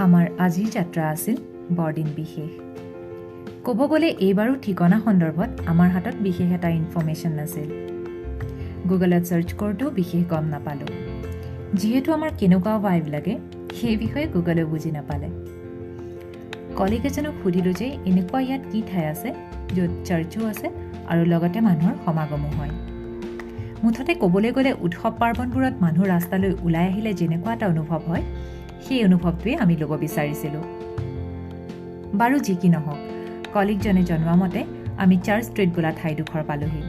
আমাৰ আজিৰ যাত্ৰা আছিল বৰদিন বিশেষ। ক'ব গ'লে এইবাৰো ঠিকনা সন্দৰ্ভত আমাৰ হাতত বিশেষ এটা ইনফৰ্মেশ্যন নাছিল। গুগলত চাৰ্চ কৰোঁতেও বিশেষ গম নাপালোঁ। যিহেতু আমাৰ কেনেকুৱা ভাইব লাগে সেই বিষয়ে গুগলেও বুজি নাপালে। কলিগ এজনক সুধিলোঁ যে এনেকুৱা ইয়াত কি ঠাই আছে য'ত চাৰ্চো আছে আৰু লগতে মানুহৰ সমাগমো হয়। মুঠতে ক'বলৈ গ'লে উৎসৱ পাৰ্বণবোৰত মানুহ ৰাস্তালৈ ওলাই আহিলে যেনেকুৱা এটা অনুভৱ হয় সেই অনুভৱটোৱে আমি ল'ব বিচাৰিছিলোঁ। বাৰু যি কি নহওক, কলিগজনে জনোৱা মতে আমি চাৰ্চ ষ্ট্ৰীট বোলা ঠাইডোখৰ পালোহি।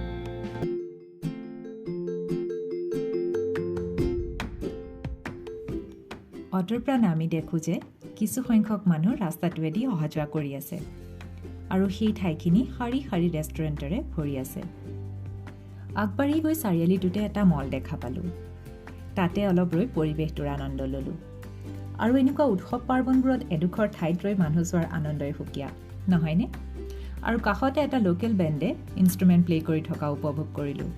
অটোৰ পৰা নামি দেখোঁ যে কিছু সংখ্যক মানুহ ৰাস্তাটোৱেদি অহা যোৱা কৰি আছে আৰু সেই ঠাইখিনি শাৰী শাৰী ৰেষ্টুৰেণ্টেৰে ভৰি আছে। আগবাঢ়ি গৈ চাৰিআলিটোতে এটা মল দেখা পালোঁ। তাতে অলপ ৰৈ পৰিৱেশটোৰ আনন্দ ল'লোঁ। আৰু এনেকুৱা উৎসৱ পাৰ্বণবোৰত এডোখৰ ঠাইত ৰৈ মানুহ চোৱাৰ আনন্দই সুকীয়া, নহয়নে? আৰু কাষতে এটা লোকেল বেণ্ডে ইনষ্ট্ৰুমেণ্ট প্লে' কৰি থকা উপভোগ কৰিলোঁ।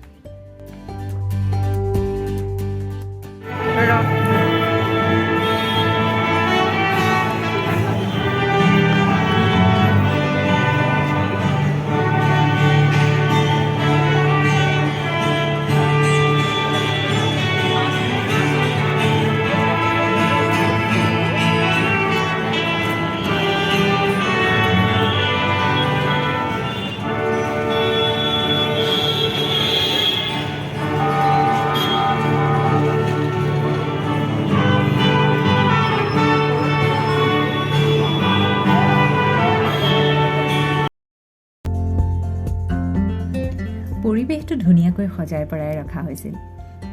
পৰিৱেশটো ধুনীয়াকৈ সজাই পৰাই ৰখা হৈছিল,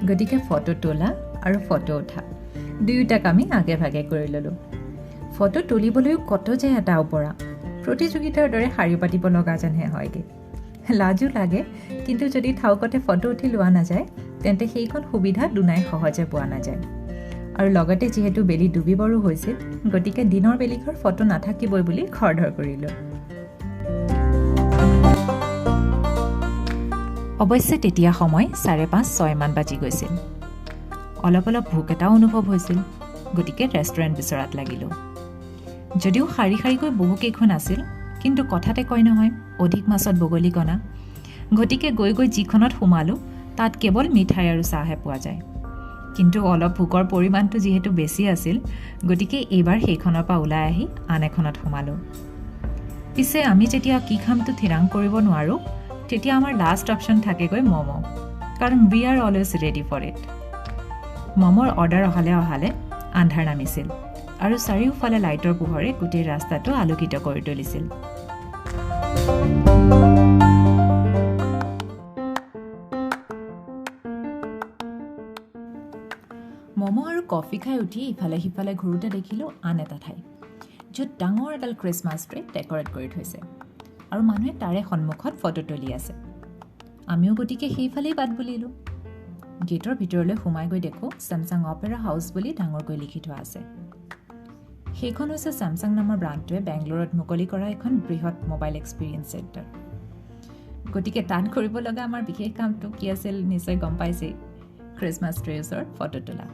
গতিকে ফটো তোলা আৰু ফটো উঠা দুয়োটাক আমি আগে ভাগে কৰি ল'লোঁ। ফটো তুলিবলৈও কত যে এটা ওপৰা, প্ৰতিযোগিতাৰ দৰে শাৰী পাতিব লগা যেনহে হয়গৈ। লাজো লাগে, কিন্তু যদি ঠাউকতে ফটো উঠি লোৱা নাযায় তেন্তে সেইখন সুবিধা দুনাই সহজে পোৱা নাযায়। আৰু লগতে যিহেতু বেলি ডুবিবৰো হৈছিল, গতিকে দিনৰ বেলিঘৰ ফটো নাথাকিবই বুলি খৰধৰ কৰিলোঁ। অৱশ্যে তেতিয়া সময় 5:30-6 মান বাজি গৈছিল। অলপ অলপ ভোক এটাও অনুভৱ হৈছিল, গতিকে ৰেষ্টুৰেণ্ট বিচৰাত লাগিলোঁ। যদিও শাৰী শাৰীকৈ বহুকেইখন আছিল, কিন্তু কথাতে কয় নহয় অধিক মাছত বগলী কণা। গতিকে গৈ গৈ যিখনত সোমালোঁ তাত কেৱল মিঠাই আৰু চাহহে পোৱা যায়। কিন্তু অলপ ভোকৰ পৰিমাণটো যিহেতু বেছি আছিল, গতিকে এইবাৰ সেইখনৰ পৰা ওলাই আহি আন এখনত সোমালোঁ। পিছে আমি যেতিয়া কি খামটো থিৰাং কৰিব নোৱাৰোঁ, তেতিয়া আমাৰ লাষ্ট অপশ্যন থাকেগৈ ম'ম', কাৰণ we are always ready for it. ম'মৰ অৰ্ডাৰ অহালে আন্ধাৰ নামিছিল আৰু চাৰিওফালে লাইটৰ পোহৰে গোটেই ৰাস্তাটো আলোকিত কৰি তুলিছিল। ম'ম' আৰু কফি খাই উঠি ইফালে সিফালে ঘূৰোতে দেখিলোঁ আন এটা ঠাই, য'ত ডাঙৰ এডাল খ্ৰীষ্টমাছ ট্ৰী ডেকৰেট কৰি থৈছে আৰু মানুহে তাৰে সন্মুখত ফটো তুলি আছে। আমিও গতিকে সেইফালেই বাট বুলিলোঁ। গেটৰ ভিতৰলৈ সোমাই গৈ দেখোঁ ছেমছাং অপেৰা হাউচ বুলি ডাঙৰকৈ লিখি থোৱা আছে। সেইখন হৈছে ছেমছাং নামৰ ব্ৰাণ্ডটোৱে বেংগলোৰত মুকলি কৰা এখন বৃহৎ মোবাইল এক্সপিৰিয়েঞ্চ চেণ্টাৰ। গতিকে তাত কৰিব লগা আমাৰ বিশেষ কামটো কি আছিল নিশ্চয় গম পাইছেই, খ্ৰীষ্টমাছ ট্ৰীৰ ওচৰত ফটো তোলা।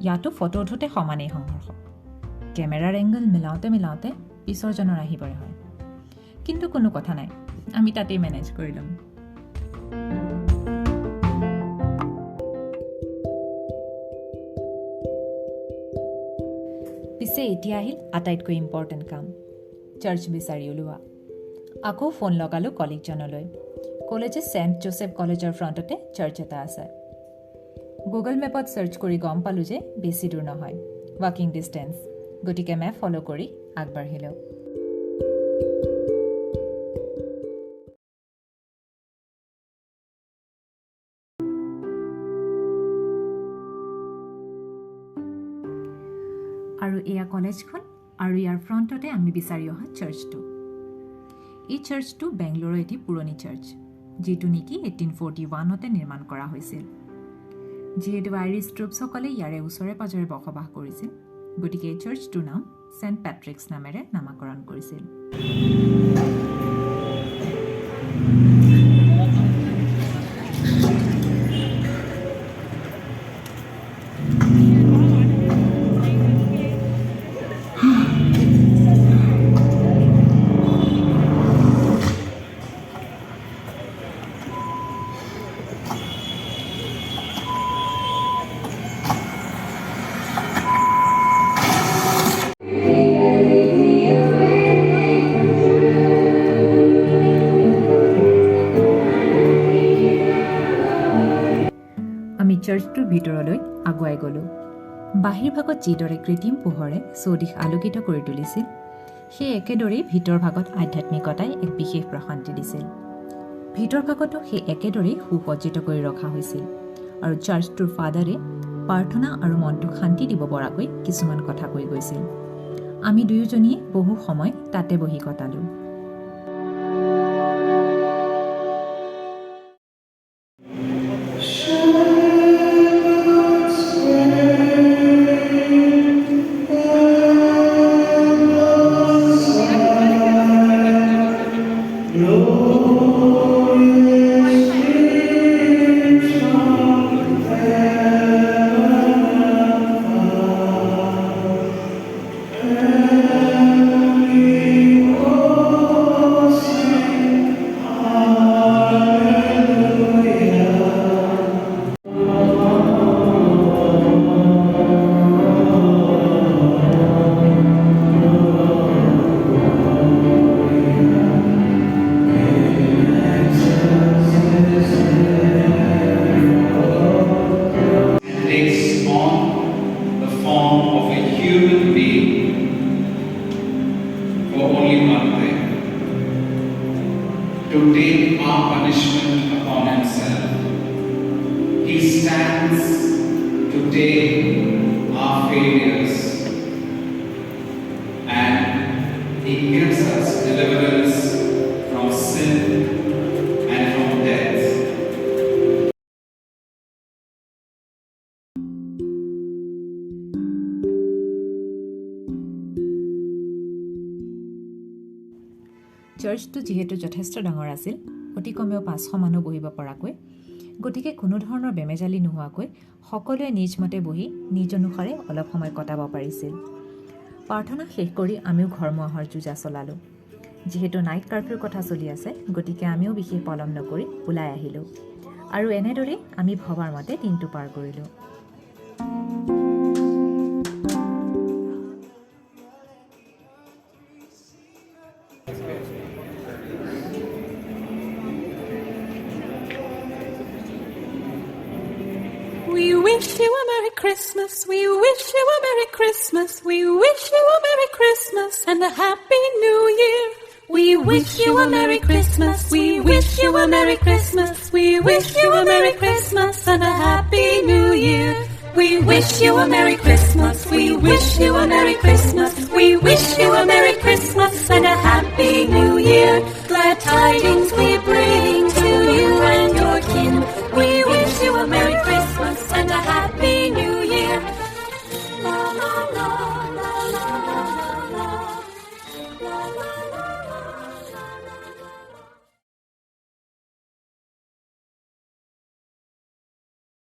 ইয়াতো ফটো উঠোতে সমানেই সংঘৰ্ষ। কেমেৰাৰ এংগল মিলাওঁতে পিছৰজনৰ আহিবৰে হয়। কিন্তু কোনো কথা নাই, আমি তাতেই মেনেজ কৰি ল'ম। পিছে এতিয়া আহিল আটাইতকৈ ইম্পৰ্টেণ্ট কাম, চাৰ্চ বিচাৰি উলিওৱা। আকৌ ফোন লগালোঁ কলিগজনলৈ। ক'লে যে ছেণ্ট জোচেফ কলেজৰ ফ্ৰণ্টতে চাৰ্চ এটা আছে। গুগল মেপত চাৰ্চ কৰি গম পালোঁ যে বেছি দূৰ নহয়, ৱাকিং ডিষ্টেঞ্চ। গতিকে মেপ ফ'ল' কৰি আগবাঢ়িলোঁ। আৰু এয়া কলেজখন আৰু ইয়াৰ ফ্ৰণ্টতে আমি বিচাৰি অহা চাৰ্চটো। এই চাৰ্চটো বেংগলোৰৰ এটি পুৰণি চাৰ্চ, যিটো নেকি 1841তে নিৰ্মাণ কৰা হৈছিল। যিহেতু আইৰিছ ট্ৰুপছসকলে ইয়াৰে ওচৰে পাজৰে বসবাস কৰিছিল, গতিকে এই চাৰ্চটোৰ নাম ছেণ্ট পেট্ৰিক্স নামেৰে নামাকৰণ কৰিছিল। চাৰ্চটোৰ ভিতৰলৈ আগুৱাই গ'লোঁ। বাহিৰ ভাগত যিদৰে কৃত্ৰিম পোহৰে চৌদিশ আলোকিত কৰি তুলিছিল, সেই একেদৰেই ভিতৰ ভাগত আধ্যাত্মিকতাই এক বিশেষ প্ৰশান্তি দিছিল। ভিতৰ ভাগতো সেই একেদৰেই সুসজ্জিত কৰি ৰখা হৈছিল আৰু চাৰ্চটোৰ ফাদাৰে প্ৰাৰ্থনা আৰু মনটোক শান্তি দিব পৰাকৈ কিছুমান কথা কৈ গৈছিল। আমি দুয়োজনীয়ে বহু সময় তাতে বহি কটালোঁ। To take our punishment upon himself. He stands to take our failures, and he gives us deliverance from sin and from death. চাৰ্চটো যিহেতু যথেষ্ট ডাঙৰ আছিল, অতি কমেও 500 মানুহ বহিব পৰাকৈ, গতিকে কোনো ধৰণৰ বেমেজালি নোহোৱাকৈ সকলোৱে নিজ মতে বহি নিজ অনুসাৰে অলপ সময় কটাব পাৰিছিল। প্ৰাৰ্থনা শেষ কৰি আমিও ঘৰমুৱা হোৱাৰ যোজা চলালোঁ। যিহেতু নাইট কাৰ্ফিউৰ কথা চলি আছে, গতিকে আমিও বিশেষ পলম নকৰি ওলাই আহিলোঁ আৰু এনেদৰেই আমি ভবাৰ মতে দিনটো পাৰ কৰিলোঁ। We wish you a Merry Christmas, we wish you a Merry Christmas, we wish you a Merry Christmas and a Happy New Year. We wish you a Merry Christmas, we wish you a Merry Christmas, we wish you a Merry Christmas and a Happy New Year. We wish you a Merry Christmas, we wish you a Merry Christmas, we wish you a Merry Christmas and a Happy New Year. Glad tidings